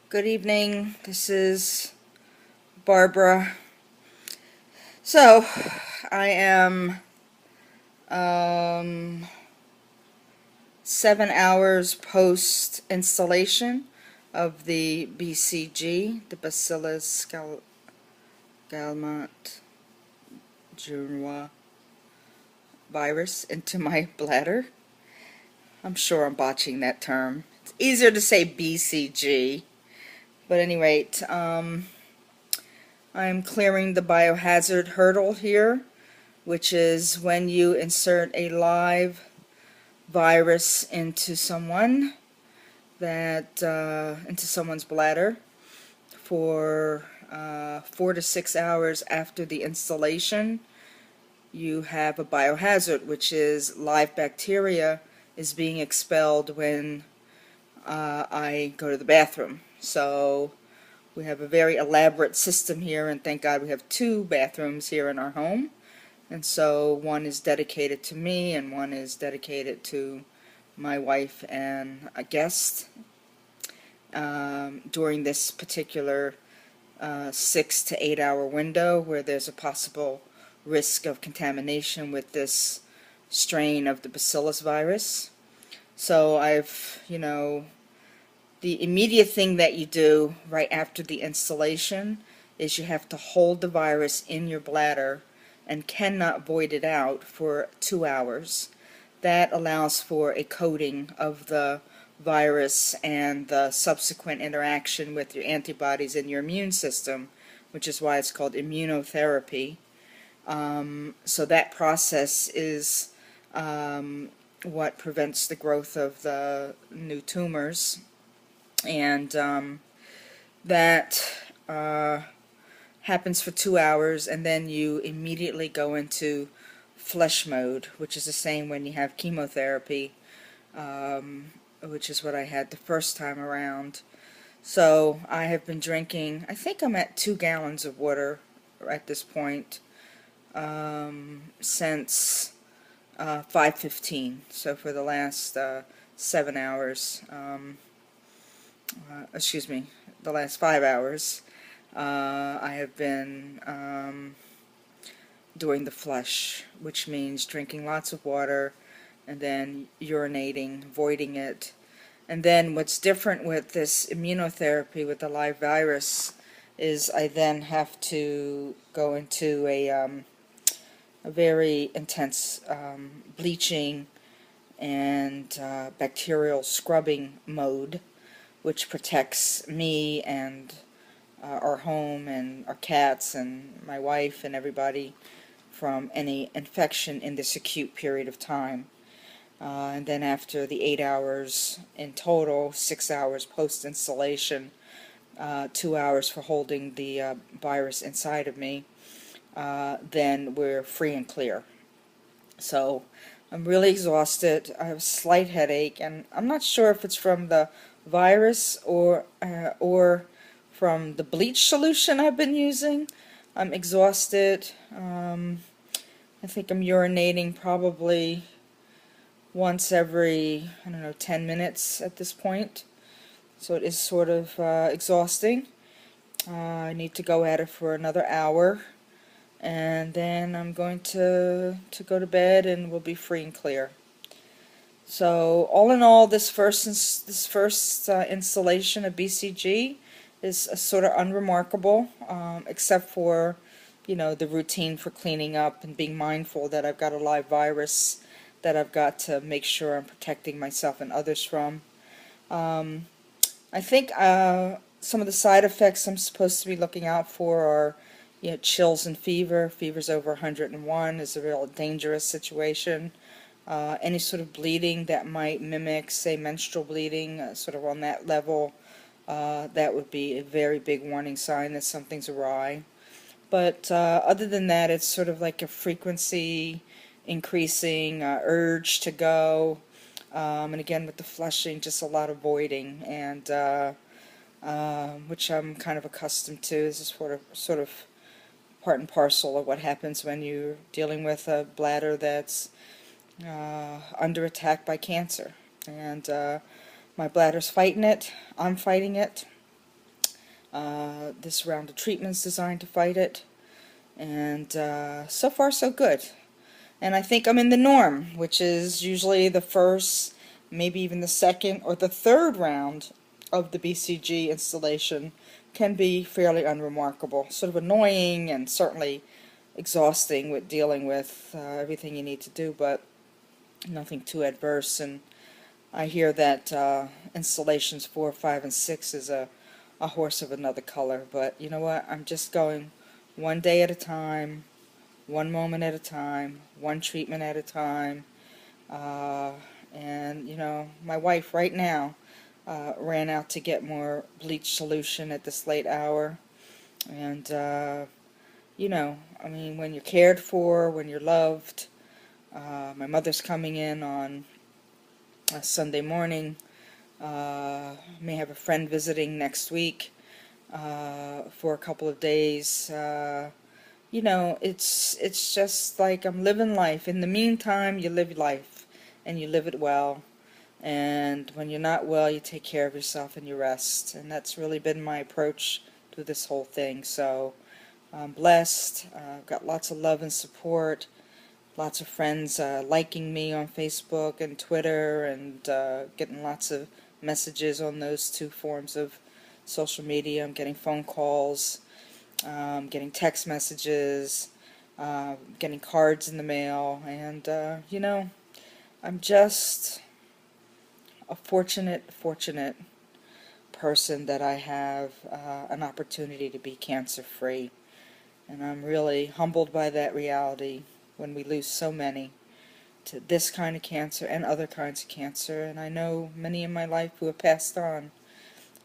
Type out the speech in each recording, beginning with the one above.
Good evening. This is Barbara. So, I am 7 hours post installation of the BCG, the Bacillus Galmont Jurua virus, into my bladder. I'm sure I'm botching that term. It's easier to say BCG. But at any rate, I'm clearing the biohazard hurdle here, which is when you insert a live virus into someone's bladder for 4 to 6 hours after the installation. You have a biohazard, which is live bacteria is being expelled when I go to the bathroom. So we have a very elaborate system here, and thank God we have 2 bathrooms here in our home. And so one is dedicated to me and one is dedicated to my wife and a guest during this particular 6 to 8 hour window where there's a possible risk of contamination with this strain of the Bacillus virus. So the immediate thing that you do right after the installation is you have to hold the virus in your bladder and cannot void it out for 2 hours. That allows for a coating of the virus and the subsequent interaction with your antibodies in your immune system, which is why it's called immunotherapy. So that process is what prevents the growth of the new tumors, and that happens for 2 hours, and then you immediately go into flush mode, which is the same when you have chemotherapy, which is what I had the first time around. So I have been drinking, I think I'm at 2 gallons of water at this point, since 5:15. So for the last 7 hours, the last 5 hours, I have been doing the flush, which means drinking lots of water and then urinating, voiding it. And then what's different with this immunotherapy with the live virus is I then have to go into a very intense bleaching and bacterial scrubbing mode, which protects me and our home and our cats and my wife and everybody from any infection in this acute period of time. And then after the 8 hours in total, 6 hours post-installation, 2 hours for holding the virus inside of me, then we're free and clear. So I'm really exhausted. I have a slight headache, and I'm not sure if it's from the virus or from the bleach solution I've been using. I'm exhausted. I think I'm urinating probably once every, 10 minutes at this point. So it is sort of exhausting. I need to go at it for another hour, and then I'm going to go to bed, and we'll be free and clear. So all in all, this first installation of BCG is sort of unremarkable, except for the routine for cleaning up and being mindful that I've got a live virus that I've got to make sure I'm protecting myself and others from. I think some of the side effects I'm supposed to be looking out for are chills and fever. Fever's over 101 is a real dangerous situation. Any sort of bleeding that might mimic, say, menstrual bleeding, sort of on that level, that would be a very big warning sign that something's awry. But other than that, it's sort of like a frequency increasing urge to go, and again with the flushing, just a lot of voiding, and which I'm kind of accustomed to. This is sort of part and parcel of what happens when you're dealing with a bladder that's under attack by cancer. And my bladder's fighting it. I'm fighting it. this round of treatments designed to fight it, and so far so good. And I think I'm in the norm, which is usually the first, maybe even the second or the third round of the BCG installation can be fairly unremarkable. Sort of annoying and certainly exhausting with dealing with everything you need to do, but nothing too adverse. And I hear that installations 4, 5, and 6 is a horse of another color, but you know what? I'm just going one day at a time, one moment at a time, one treatment at a time. And you know, my wife right now ran out to get more bleach solution at this late hour. And you know, I mean, when you're cared for, when you're loved. My mother's coming in on a Sunday morning. May have a friend visiting next week for a couple of days. You know, it's just like I'm living life. In the meantime, you live life, and you live it well. And when you're not well, you take care of yourself and you rest. And that's really been my approach to this whole thing. So I'm blessed. I've got lots of love and support. Lots of friends liking me on Facebook and Twitter, and getting lots of messages on those two forms of social media. I'm getting phone calls, getting text messages, getting cards in the mail, and you know, I'm just a fortunate person that I have an opportunity to be cancer-free, and I'm really humbled by that reality when we lose so many to this kind of cancer and other kinds of cancer. And I know many in my life who have passed on,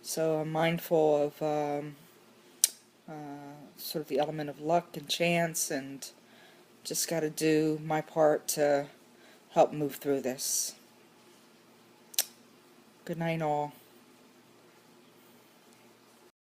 so I'm mindful of sort of the element of luck and chance, and just got to do my part to help move through this. Good night all.